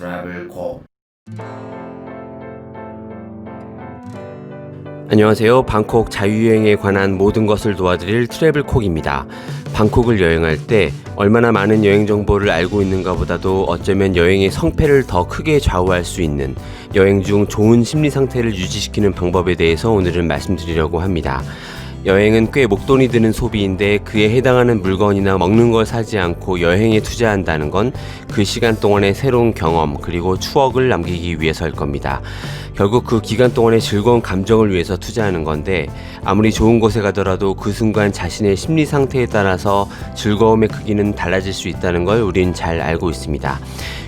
트래블콕. 안녕하세요. 방콕 자유여행에 관한 모든 것을 도와드릴 트래블콕입니다. 방콕을 여행할 때 얼마나 많은 여행 정보를 알고 있는가 보다도 어쩌면 여행의 성패를 더 크게 좌우할 수 있는 여행 중 좋은 심리 상태를 유지시키는 방법에 대해서 오늘은 말씀드리려고 합니다. 여행은 꽤 목돈이 드는 소비인데 그에 해당하는 물건이나 먹는 걸 사지 않고 여행에 투자한다는 건 그 시간 동안의 새로운 경험 그리고 추억을 남기기 위해서일 겁니다. 결국 그 기간 동안의 즐거운 감정을 위해서 투자하는 건데 아무리 좋은 곳에 가더라도 그 순간 자신의 심리 상태에 따라서 즐거움의 크기는 달라질 수 있다는 걸 우린 잘 알고 있습니다.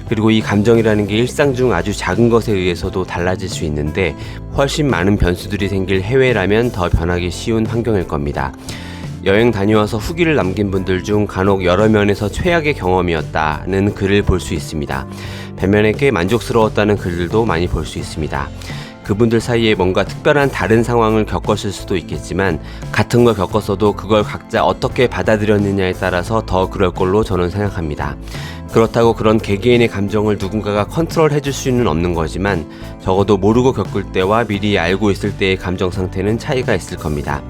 그리고 이 감정이라는 게 일상 중 아주 작은 것에 의해서도 달라질 수 있는데 훨씬 많은 변수들이 생길 해외라면 더 변하기 쉬운 환경일 겁니다. 여행 다녀와서 후기를 남긴 분들 중 간혹 여러 면에서 최악의 경험이었다는 글을 볼 수 있습니다. 반면에 꽤 만족스러웠다는 글들도 많이 볼 수 있습니다. 그분들 사이에 뭔가 특별한 다른 상황을 겪었을 수도 있겠지만 같은 걸 겪었어도 그걸 각자 어떻게 받아들였느냐에 따라서 더 그럴 걸로 저는 생각합니다. 그렇다고 그런 개개인의 감정을 누군가가 컨트롤 해줄 수는 없는 거지만 적어도 모르고 겪을 때와 미리 알고 있을 때의 감정 상태는 차이가 있을 겁니다.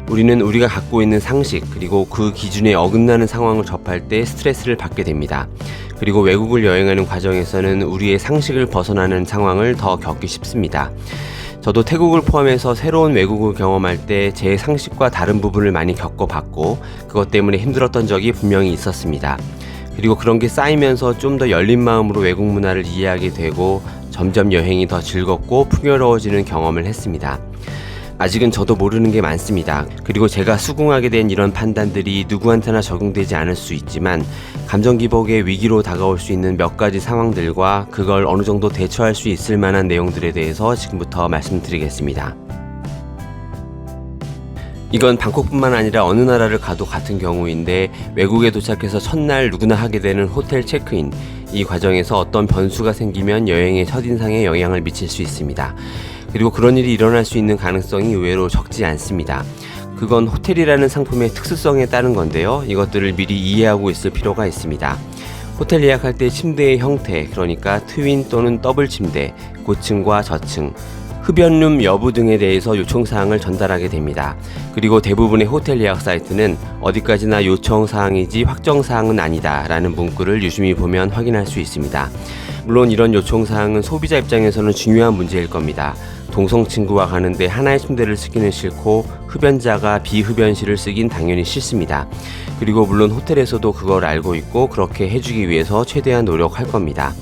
우리는 우리가 갖고 있는 상식 그리고 그 기준에 어긋나는 상황을 접할 때 스트레스를 받게 됩니다. 그리고 외국을 여행하는 과정에서는 우리의 상식을 벗어나는 상황을 더 겪기 쉽습니다. 저도 태국을 포함해서 새로운 외국을 경험할 때 제 상식과 다른 부분을 많이 겪어봤고 그것 때문에 힘들었던 적이 분명히 있었습니다. 그리고 그런 게 쌓이면서 좀 더 열린 마음으로 외국 문화를 이해하게 되고 점점 여행이 더 즐겁고 풍요로워지는 경험을 했습니다. 아직은 저도 모르는 게 많습니다. 그리고 제가 수긍하게 된 이런 판단들이 누구한테나 적용되지 않을 수 있지만 감정 기복의 위기로 다가올 수 있는 몇 가지 상황들과 그걸 어느 정도 대처할 수 있을 만한 내용들에 대해서 지금부터 말씀드리겠습니다. 이건 방콕뿐만 아니라 어느 나라를 가도 같은 경우인데 외국에 도착해서 첫날 누구나 하게 되는 호텔 체크인, 이 과정에서 어떤 변수가 생기면 여행의 첫인상에 영향을 미칠 수 있습니다. 그리고 그런 일이 일어날 수 있는 가능성이 의외로 적지 않습니다. 그건 호텔이라는 상품의 특수성에 따른 건데요. 이것들을 미리 이해하고 있을 필요가 있습니다. 호텔 예약할 때 침대의 형태, 그러니까 트윈 또는 더블 침대, 고층과 저층, 흡연룸 여부 등에 대해서 요청사항을 전달하게 됩니다. 그리고 대부분의 호텔 예약 사이트는 어디까지나 요청사항이지 확정사항은 아니다 라는 문구를 유심히 보면 확인할 수 있습니다. 물론 이런 요청사항은 소비자 입장에서는 중요한 문제일 겁니다. 동성 친구와 가는데 하나의 침대를 쓰기는 싫고 흡연자가 비흡연실을 쓰긴 당연히 싫습니다. 그리고 물론 호텔에서도 그걸 알고 있고 그렇게 해주기 위해서 최대한 노력할 겁니다.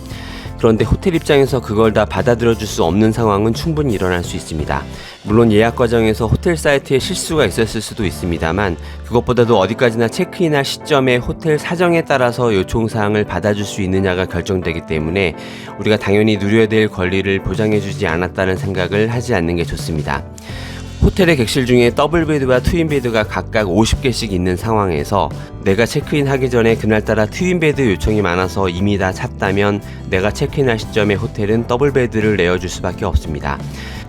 그런데 호텔 입장에서 그걸 다 받아들여 줄 수 없는 상황은 충분히 일어날 수 있습니다. 물론 예약 과정에서 호텔 사이트에 실수가 있었을 수도 있습니다만 그것보다도 어디까지나 체크인할 시점에 호텔 사정에 따라서 요청사항을 받아줄 수 있느냐가 결정되기 때문에 우리가 당연히 누려야 될 권리를 보장해주지 않았다는 생각을 하지 않는 게 좋습니다. 호텔의 객실 중에 더블베드와 트윈베드가 각각 50개씩 있는 상황에서 내가 체크인하기 전에 그날따라 트윈베드 요청이 많아서 이미 다 찼다면 내가 체크인할 시점에 호텔은 더블베드를 내어줄 수밖에 없습니다.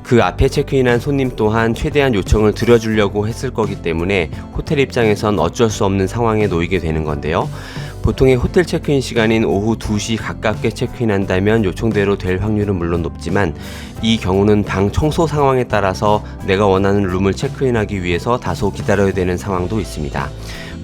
그 앞에 체크인한 손님 또한 최대한 요청을 드려주려고 했을 거기 때문에 호텔 입장에선 어쩔 수 없는 상황에 놓이게 되는 건데요. 보통의 호텔 체크인 시간인 오후 2시 가깝게 체크인한다면 요청대로 될 확률은 물론 높지만 이 경우는 방 청소 상황에 따라서 내가 원하는 룸을 체크인하기 위해서 다소 기다려야 되는 상황도 있습니다.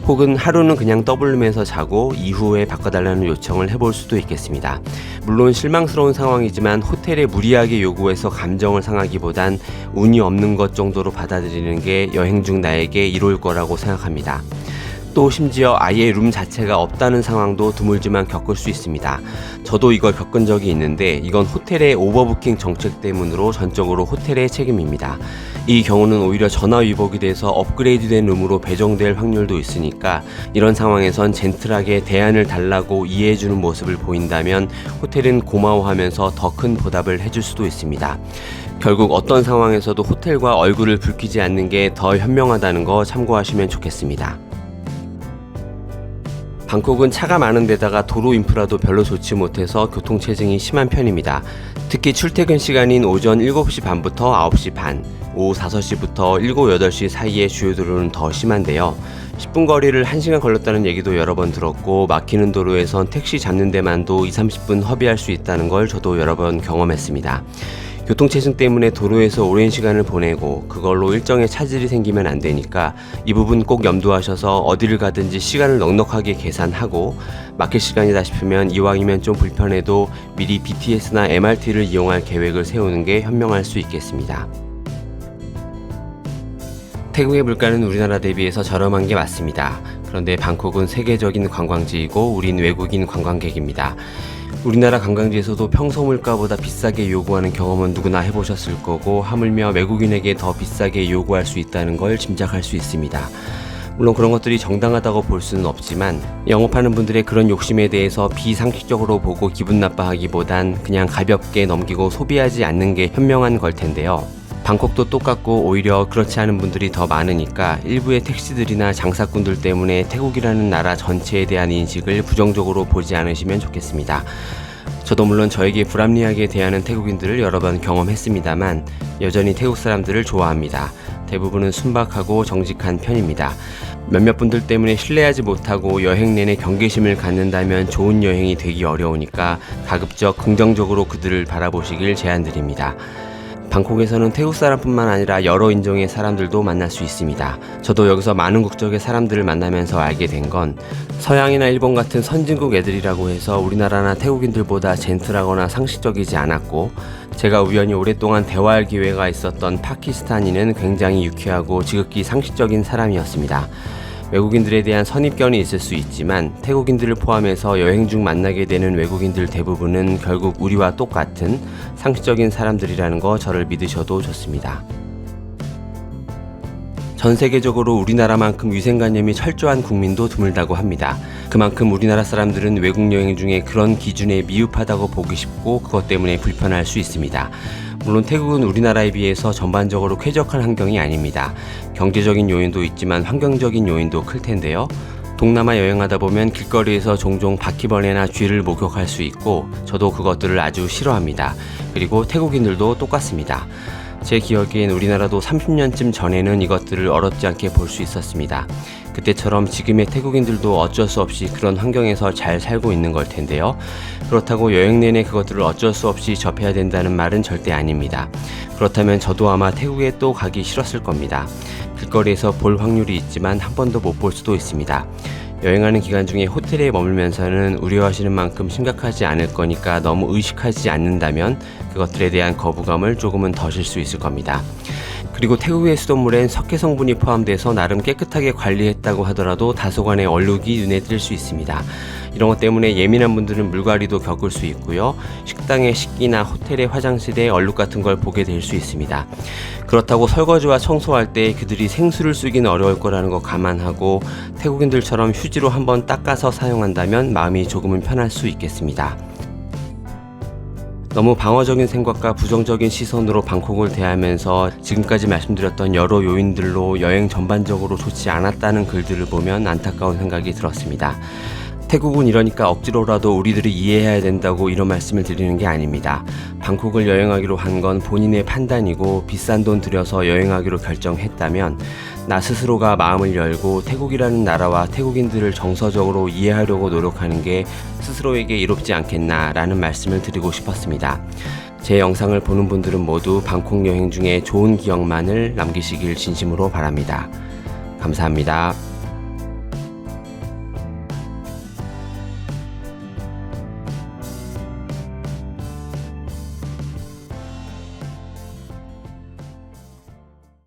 혹은 하루는 그냥 더블룸에서 자고 이후에 바꿔달라는 요청을 해볼 수도 있겠습니다. 물론 실망스러운 상황이지만 호텔에 무리하게 요구해서 감정을 상하기보단 운이 없는 것 정도로 받아들이는 게 여행 중 나에게 이로울 거라고 생각합니다. 또 심지어 아예 룸 자체가 없다는 상황도 드물지만 겪을 수 있습니다. 저도 이걸 겪은 적이 있는데 이건 호텔의 오버부킹 정책 때문으로 전적으로 호텔의 책임입니다. 이 경우는 오히려 전화위복이 돼서 업그레이드된 룸으로 배정될 확률도 있으니까 이런 상황에선 젠틀하게 대안을 달라고 이해해주는 모습을 보인다면 호텔은 고마워하면서 더 큰 보답을 해줄 수도 있습니다. 결국 어떤 상황에서도 호텔과 얼굴을 붉히지 않는 게 더 현명하다는 거 참고하시면 좋겠습니다. 방콕은 차가 많은 데다가 도로 인프라도 별로 좋지 못해서 교통체증이 심한 편입니다. 특히 출퇴근 시간인 오전 7시 반부터 9시 반, 오후 5시부터 7, 8시 사이의 주요 도로는 더 심한데요. 10분 거리를 1시간 걸렸다는 얘기도 여러 번 들었고 막히는 도로에선 택시 잡는 데만도 20-30분 허비할 수 있다는 걸 저도 여러 번 경험했습니다. 교통체증 때문에 도로에서 오랜 시간을 보내고 그걸로 일정에 차질이 생기면 안 되니까 이 부분 꼭 염두하셔서 어디를 가든지 시간을 넉넉하게 계산하고 막힐 시간이다 싶으면 이왕이면 좀 불편해도 미리 BTS나 MRT를 이용할 계획을 세우는 게 현명할 수 있겠습니다. 태국의 물가는 우리나라 대비해서 저렴한 게 맞습니다. 그런데 방콕은 세계적인 관광지이고 우린 외국인 관광객입니다. 우리나라 관광지에서도 평소 물가보다 비싸게 요구하는 경험은 누구나 해보셨을 거고 하물며 외국인에게 더 비싸게 요구할 수 있다는 걸 짐작할 수 있습니다. 물론 그런 것들이 정당하다고 볼 수는 없지만 영업하는 분들의 그런 욕심에 대해서 비상식적으로 보고 기분 나빠하기보단 그냥 가볍게 넘기고 소비하지 않는 게 현명한 걸 텐데요. 방콕도 똑같고 오히려 그렇지 않은 분들이 더 많으니까 일부의 택시들이나 장사꾼들 때문에 태국이라는 나라 전체에 대한 인식을 부정적으로 보지 않으시면 좋겠습니다. 저도 물론 저에게 불합리하게 대하는 태국인들을 여러 번 경험했습니다만 여전히 태국 사람들을 좋아합니다. 대부분은 순박하고 정직한 편입니다. 몇몇 분들 때문에 신뢰하지 못하고 여행 내내 경계심을 갖는다면 좋은 여행이 되기 어려우니까 가급적 긍정적으로 그들을 바라보시길 제안드립니다. 방콕에서는 태국 사람뿐만 아니라 여러 인종의 사람들도 만날 수 있습니다. 저도 여기서 많은 국적의 사람들을 만나면서 알게 된 건 서양이나 일본 같은 선진국 애들이라고 해서 우리나라나 태국인들보다 젠틀하거나 상식적이지 않았고 제가 우연히 오랫동안 대화할 기회가 있었던 파키스탄인은 굉장히 유쾌하고 지극히 상식적인 사람이었습니다. 외국인들에 대한 선입견이 있을 수 있지만 태국인들을 포함해서 여행 중 만나게 되는 외국인들 대부분은 결국 우리와 똑같은 상식적인 사람들이라는 거 저를 믿으셔도 좋습니다. 전 세계적으로 우리나라만큼 위생관념이 철저한 국민도 드물다고 합니다. 그만큼 우리나라 사람들은 외국 여행 중에 그런 기준에 미흡하다고 보기 쉽고 그것 때문에 불편할 수 있습니다. 물론 태국은 우리나라에 비해서 전반적으로 쾌적한 환경이 아닙니다. 경제적인 요인도 있지만 환경적인 요인도 클 텐데요. 동남아 여행하다 보면 길거리에서 종종 바퀴벌레나 쥐를 목격할 수 있고 저도 그것들을 아주 싫어합니다. 그리고 태국인들도 똑같습니다. 제 기억엔 우리나라도 30년쯤 전에는 이것들을 어렵지 않게 볼 수 있었습니다. 그때처럼 지금의 태국인들도 어쩔 수 없이 그런 환경에서 잘 살고 있는 걸 텐데요. 그렇다고 여행 내내 그것들을 어쩔 수 없이 접해야 된다는 말은 절대 아닙니다. 그렇다면 저도 아마 태국에 또 가기 싫었을 겁니다. 길거리에서 볼 확률이 있지만 한 번도 못 볼 수도 있습니다. 여행하는 기간 중에 호텔에 머물면서는 우려하시는 만큼 심각하지 않을 거니까 너무 의식하지 않는다면 그것들에 대한 거부감을 조금은 더실 수 있을 겁니다. 그리고 태국의 수돗물엔 석회 성분이 포함돼서 나름 깨끗하게 관리했다고 하더라도 다소간의 얼룩이 눈에 띌 수 있습니다. 이런 것 때문에 예민한 분들은 물갈이도 겪을 수 있고요. 식당의 식기나 호텔의 화장실에 얼룩 같은 걸 보게 될 수 있습니다. 그렇다고 설거지와 청소할 때 그들이 생수를 쓰기는 어려울 거라는 거 감안하고 태국인들처럼 휴지로 한번 닦아서 사용한다면 마음이 조금은 편할 수 있겠습니다. 너무 방어적인 생각과 부정적인 시선으로 방콕을 대하면서 지금까지 말씀드렸던 여러 요인들로 여행 전반적으로 좋지 않았다는 글들을 보면 안타까운 생각이 들었습니다. 태국은 이러니까 억지로라도 우리들이 이해해야 된다고 이런 말씀을 드리는 게 아닙니다. 방콕을 여행하기로 한 건 본인의 판단이고 비싼 돈 들여서 여행하기로 결정했다면 나 스스로가 마음을 열고 태국이라는 나라와 태국인들을 정서적으로 이해하려고 노력하는 게 스스로에게 이롭지 않겠나라는 말씀을 드리고 싶었습니다. 제 영상을 보는 분들은 모두 방콕 여행 중에 좋은 기억만을 남기시길 진심으로 바랍니다. 감사합니다.